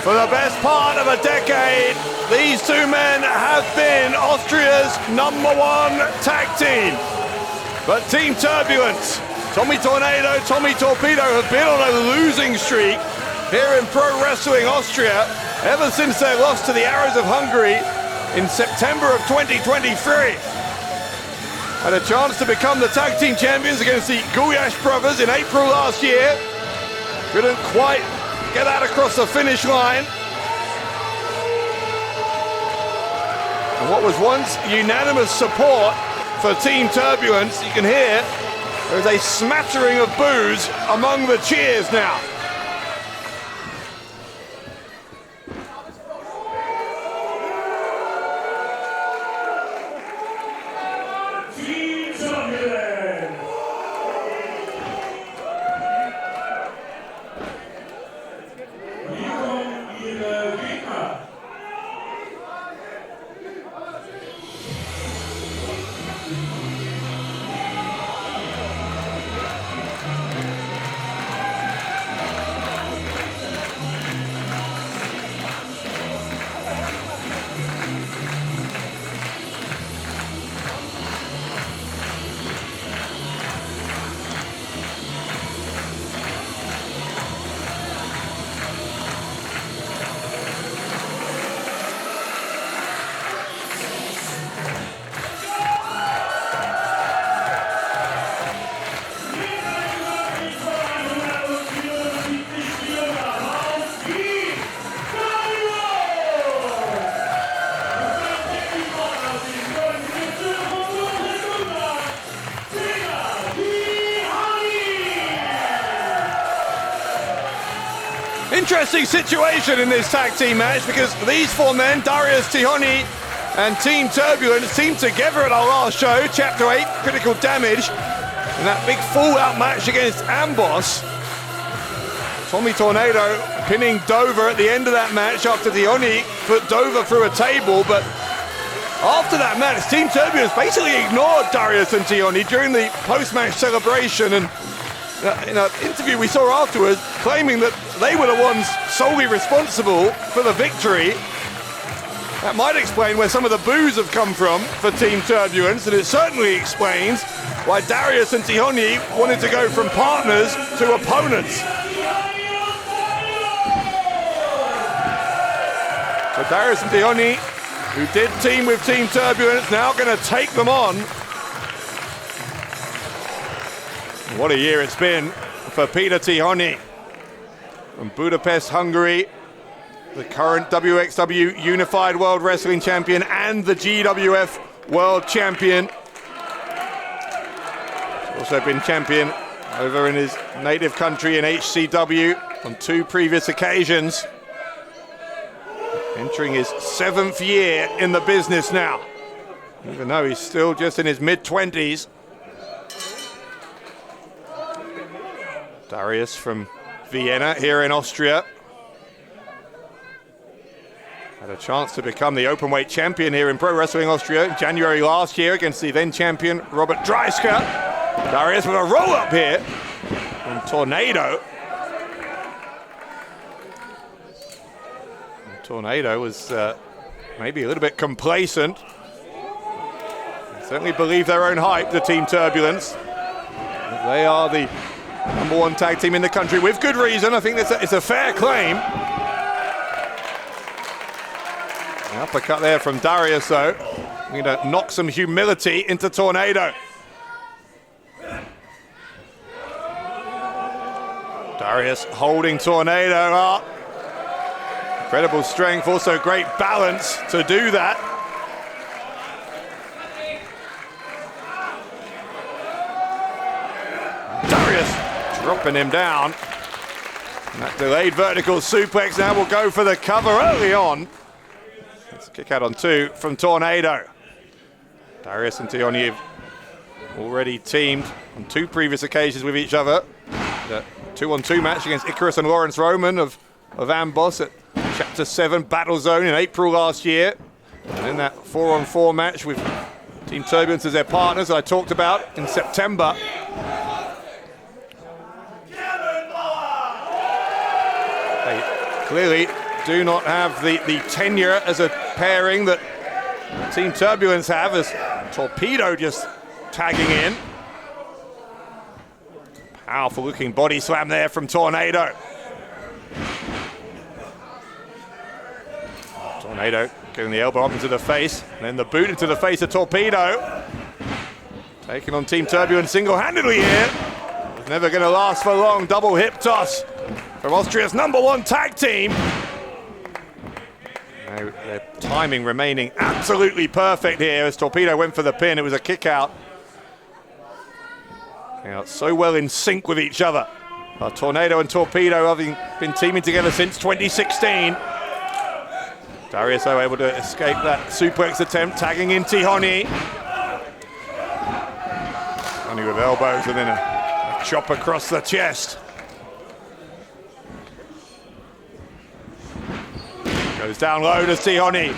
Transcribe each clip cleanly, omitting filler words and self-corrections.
For the best part of a decade, these two men have been Austria's #1 tag team. But Team Turbulence, Tommy Tornado, Tommy Torpedo have been on a losing streak here in Pro Wrestling Austria ever since their loss to the Arrows of Hungary in September of 2023. Had a chance to become the tag team champions against the Gulyas brothers in April last year. Couldn't quite get that across the finish line. And what was once unanimous support for Team Turbulence, you can hear there's a smattering of boos among the cheers now. Interesting situation in this tag team match because these four men, Darius, Tihanyi and Team Turbulence, teamed together at our last show, Chapter 8, Critical Damage, in that big fallout match against Amboss. Tommy Tornado pinning Dover at the end of that match after Tihanyi put Dover through a table, but after that match, Team Turbulence basically ignored Darius and Tihanyi during the post-match celebration, and in an interview we saw afterwards, claiming that they were the ones solely responsible for the victory. That might explain where some of the boos have come from for Team Turbulence, and it certainly explains why Darius and Tihanyi wanted to go from partners to opponents. So Darius and Tihanyi, who did team with Team Turbulence, now going to take them on. What a year it's been for Peter Tihanyi. From Budapest, Hungary, the current WXW Unified World Wrestling Champion and the GWF World Champion. He's also been champion over in his native country in HCW on 2 previous occasions. Entering his 7th year in the business now, even though he's still just in his mid-20s. Darius from Vienna here in Austria. Had a chance to become the Openweight champion here in Pro Wrestling Austria in January last year against the then champion Robert Dreisker. Darius with a roll-up here from Tornado. And Tornado was maybe a little bit complacent. They certainly believe their own hype, the Team Turbulence. They are the #1 tag team in the country, with good reason. I think it's a fair claim. An uppercut there from Darius, though. Need to knock some humility into Tornado. Darius holding Tornado up. Incredible strength, also great balance to do that. Darius dropping him down. And that delayed vertical suplex now will go for the cover early on. It's a kick out on 2 from Tornado. Darius and Tihanyi have already teamed on 2 previous occasions with each other. The 2-on-2 match against Icarus and Lawrence Roman of Amboss at Chapter 7 Battle Zone in April last year. And then that 4-on-4 match with Team Turbulence as their partners that I talked about in September. Clearly do not have the tenure as a pairing that Team Turbulence have, as Torpedo just tagging in. Powerful looking body slam there from Tornado. Tornado getting the elbow up into the face, and then the boot into the face of Torpedo. Taking on Team Turbulence single-handedly here. It's never going to last for long. Double hip toss from Austria's #1 tag team. Now, their timing remaining absolutely perfect here as Torpedo went for the pin. It was a kick out. So well in sync with each other. Tornado and Torpedo having been teaming together since 2016. Darius, though, able to escape that suplex attempt, tagging in Tihanyi. Only with elbows and then a chop across the chest. Goes down low to Tihanyi.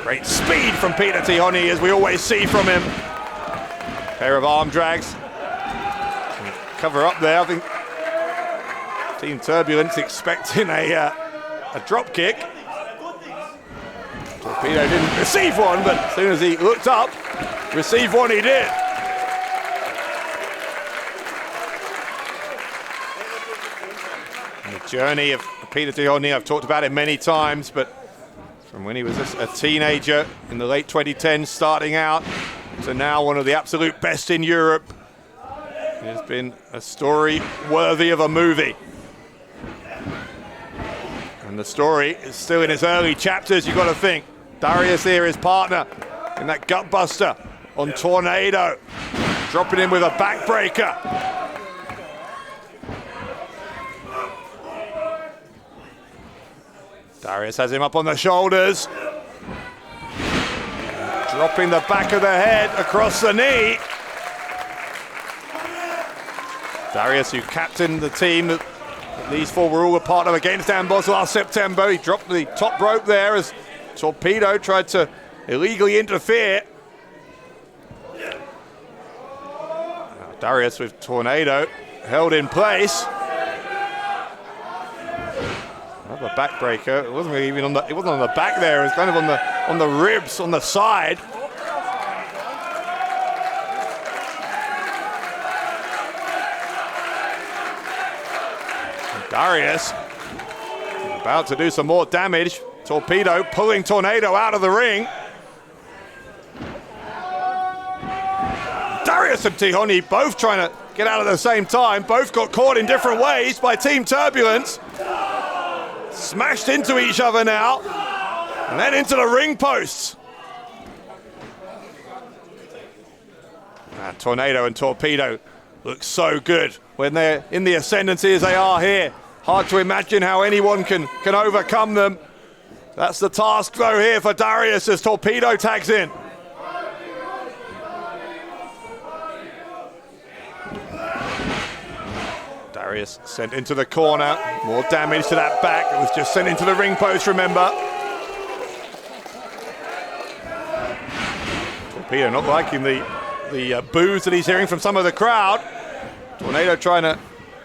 Great speed from Peter Tihanyi, as we always see from him. Pair of arm drags. Cover up there. I think Team Turbulence expecting a drop kick. Torpedo didn't receive one, but as soon as he looked up, receive one he did. And the journey of Peter Tihanyi, I've talked about it many times, but from when he was a teenager in the late 2010s, starting out, to now one of the absolute best in Europe. It has been a story worthy of a movie. And the story is still in its early chapters, you've got to think. Darius here, his partner, in that gutbuster on Tornado. Dropping in with a backbreaker. Darius has him up on the shoulders. Dropping the back of the head across the knee. Darius, who captained the team that these four were all a part of against Amboss last September. He dropped the top rope there as Torpedo tried to illegally interfere. Now Darius with Tornado held in place. Another backbreaker. It wasn't really even on the. It wasn't on the back there. It was kind of on the ribs on the side. Darius about to do some more damage. Torpedo pulling Tornado out of the ring. Darius and Tihanyi both trying to get out at the same time. Both got caught in different ways by Team Turbulence. Smashed into each other now. And then into the ring posts. And Tornado and Torpedo look so good when they're in the ascendancy as they are here. Hard to imagine how anyone can overcome them. That's the task, though, here for Darius as Torpedo tags in. Darius sent into the corner. More damage to that back. It was just sent into the ring post, remember. Torpedo not liking the boos that he's hearing from some of the crowd. Tornado trying to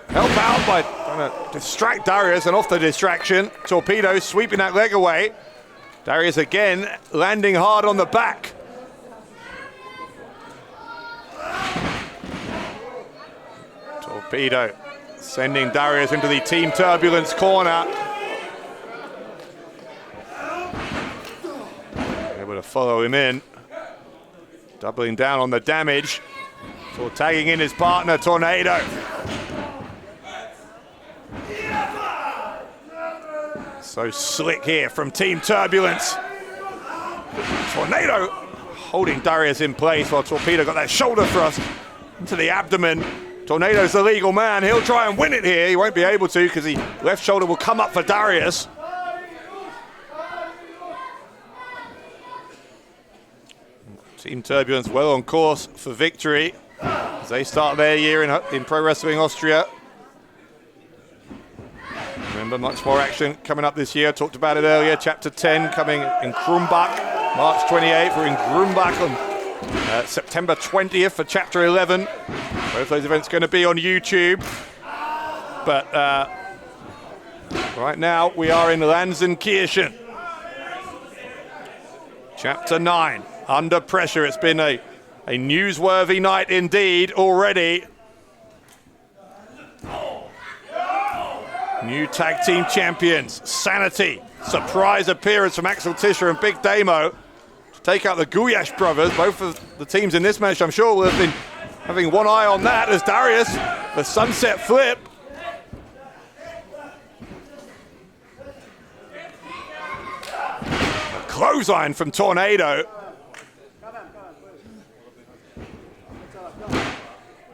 help out by trying to distract Darius, and off the distraction, Torpedo sweeping that leg away. Darius again landing hard on the back. Torpedo sending Darius into the Team Turbulence corner. Able to follow him in. Doubling down on the damage. So tagging in his partner, Tornado. So slick here from Team Turbulence. Tornado holding Darius in place while Torpedo got that shoulder thrust into the abdomen. Tornado's the legal man. He'll try and win it here. He won't be able to because the left shoulder will come up for Darius. Team Turbulence well on course for victory as they start their year in Pro Wrestling Austria. Remember, much more action coming up this year. Talked about it earlier. Chapter 10 coming in Grünbach, March 28th. We're in Grünbach on September 20th for Chapter 11. Both those events going to be on YouTube. But Right now, we are in Lanzenkirchen. Chapter 9, under pressure. It's been a newsworthy night indeed already. New tag team champions, Sanity. Surprise appearance from Axel Tischer and Big Damo to take out the Gulyas brothers. Both of the teams in this match, I'm sure, will have been having one eye on that as Darius, the sunset flip. A clothesline from Torpedo.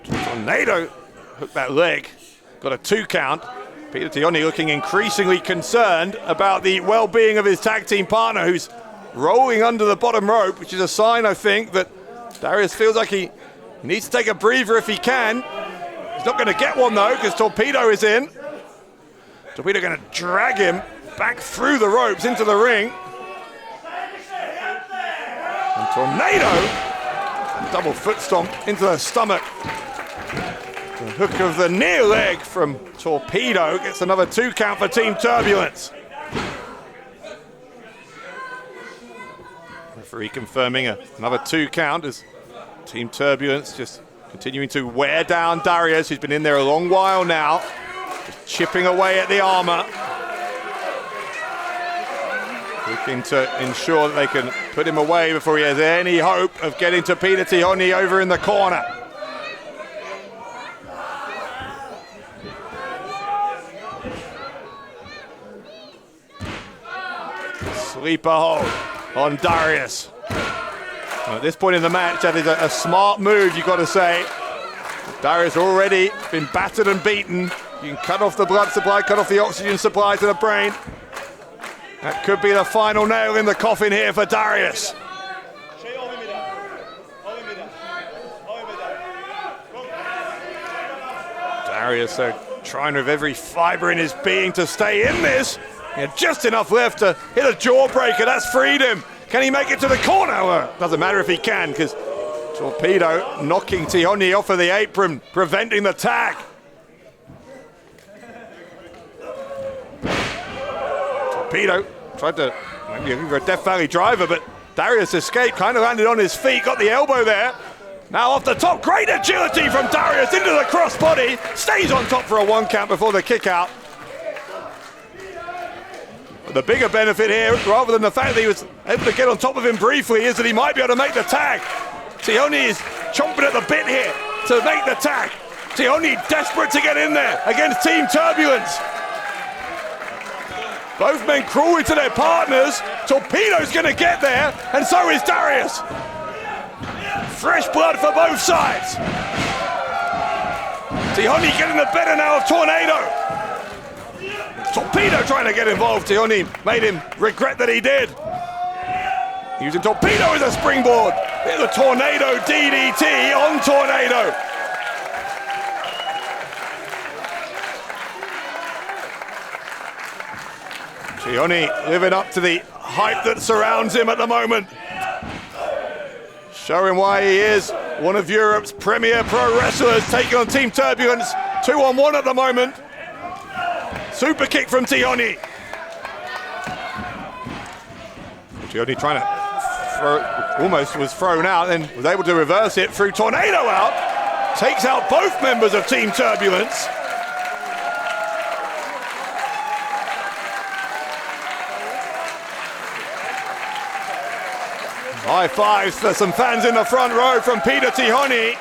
Torpedo hooked that leg, got a 2 count. Peter Tihanyi looking increasingly concerned about the well-being of his tag team partner, who's rolling under the bottom rope, which is a sign, I think, that Darius feels like he needs to take a breather if he can. He's not going to get one, though, because Torpedo is in. Torpedo going to drag him back through the ropes into the ring. And Tornado, a double foot stomp into the stomach. The hook of the near leg from Torpedo gets another 2 count for Team Turbulence. Referee confirming another 2 count as Team Turbulence just continuing to wear down Darius, who's been in there a long while now, just chipping away at the armor. Looking to ensure that they can put him away before he has any hope of getting to Peter Tihanyi over in the corner. Sleeper hold on Darius. Well, at this point in the match, that is a smart move, you've got to say. Darius already been battered and beaten. You can cut off the blood supply, cut off the oxygen supply to the brain. That could be the final nail in the coffin here for Darius. Darius trying with every fiber in his being to stay in this. He had just enough left to hit a jawbreaker. That's freedom. Can he make it to the corner? Well, doesn't matter if he can, because Torpedo knocking Tihanyi off of the apron, preventing the tag. Torpedo tried to maybe give a Death Valley driver, but Darius escaped, kind of landed on his feet, got the elbow there. Now off the top, great agility from Darius into the crossbody. Stays on top for a 1 count before the kick out. The bigger benefit here, rather than the fact that he was able to get on top of him briefly, is that he might be able to make the tag. Tihanyi is chomping at the bit here to make the tag. Tihanyi desperate to get in there against Team Turbulence. Both men crawling to their partners. Torpedo's going to get there, and so is Darius. Fresh blood for both sides. Tihanyi getting the better now of Tornado. Torpedo trying to get involved. Tihanyi made him regret that he did. Using Torpedo as a springboard. Here's a Tornado DDT on Tornado. Tihanyi living up to the hype that surrounds him at the moment. Showing why he is one of Europe's premier pro wrestlers, taking on Team Turbulence. 2-on-1 at the moment. Super kick from Tihanyi. Tihanyi trying to throw, almost was thrown out, then was able to reverse it through Tornado out. Takes out both members of Team Turbulence. High fives for some fans in the front row from Peter Tihanyi.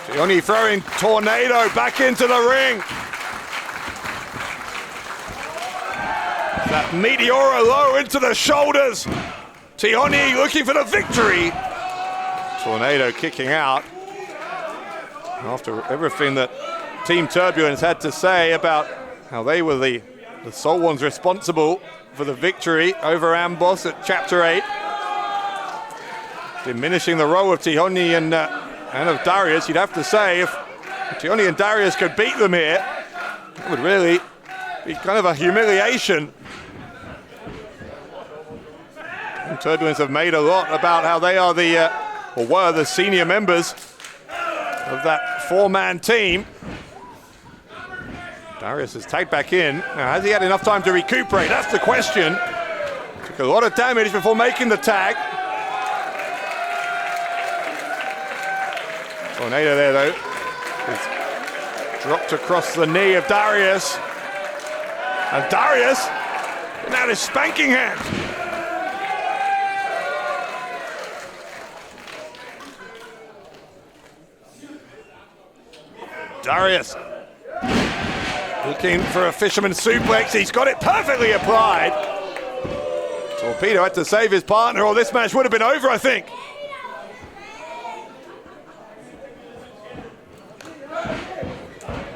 Tihanyi throwing Tornado back into the ring. That Meteora low into the shoulders. Tihanyi looking for the victory. Tornado kicking out. After everything that Team Turbulence had to say about how they were the sole ones responsible for the victory over Amboss at Chapter 8. Diminishing the role of Tihanyi and of Darius, you'd have to say if Tihanyi and Darius could beat them here, it would really be kind of a humiliation. And Turbulence have made a lot about how they are the or were the senior members of that four-man team. Darius is tagged back in. Now, has he had enough time to recuperate? That's the question. Took a lot of damage before making the tag. Torpedo there, though. It's dropped across the knee of Darius. And Darius now his spanking hand. Darius looking for a fisherman suplex. He's got it perfectly applied. Torpedo had to save his partner or this match would have been over, I think.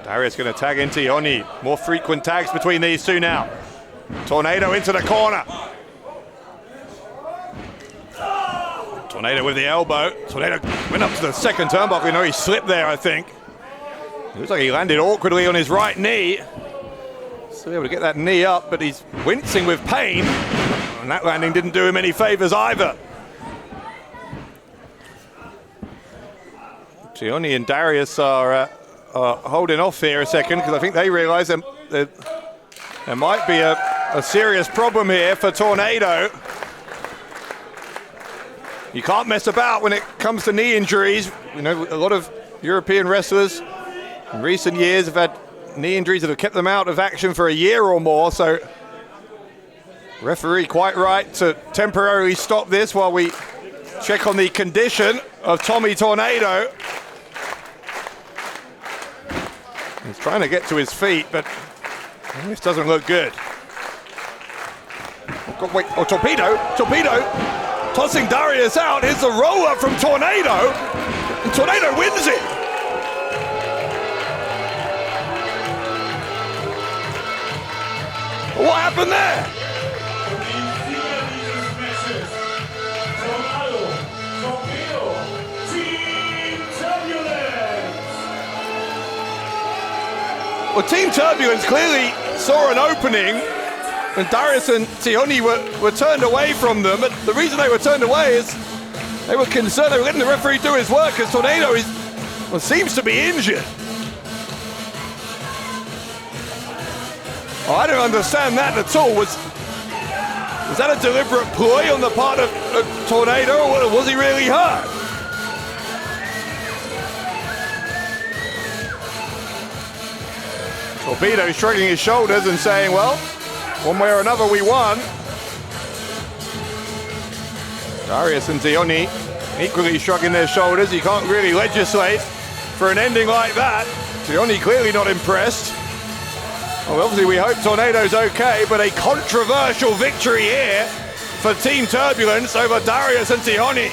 Darius going to tag into Tihanyi. More frequent tags between these two now. Tornado into the corner. Tornado with the elbow. Tornado went up to the second turnbuckle. You know, he slipped there, I think. It looks like he landed awkwardly on his right knee. Still able to get that knee up, but he's wincing with pain. And that landing didn't do him any favors either. Tihanyi and Darius are holding off here a second because I think they realize there might be a serious problem here for Tornado. You can't mess about when it comes to knee injuries. You know, a lot of European wrestlers in recent years have had knee injuries that have kept them out of action for a year or more, so referee quite right to temporarily stop this while we check on the condition of Tommy Tornado. He's trying to get to his feet, but this doesn't look good. Oh, Torpedo tossing Darius out. Here's the roll-up from Tornado, and Tornado wins it. What happened there? Well, Team Turbulence clearly saw an opening, and Darius and Tihanyi were turned away from them. But the reason they were turned away is they were concerned. They were letting the referee do his work because Tornado seems to be injured. Oh, I don't understand that at all. Was that a deliberate ploy on the part of Tornado, or was he really hurt? Torpedo shrugging his shoulders and saying, well, one way or another we won. Darius and Tihanyi equally shrugging their shoulders. You can't really legislate for an ending like that. Tihanyi clearly not impressed. Well, obviously we hope Tornado's okay, but a controversial victory here for Team Turbulence over Darius and Tihanyi.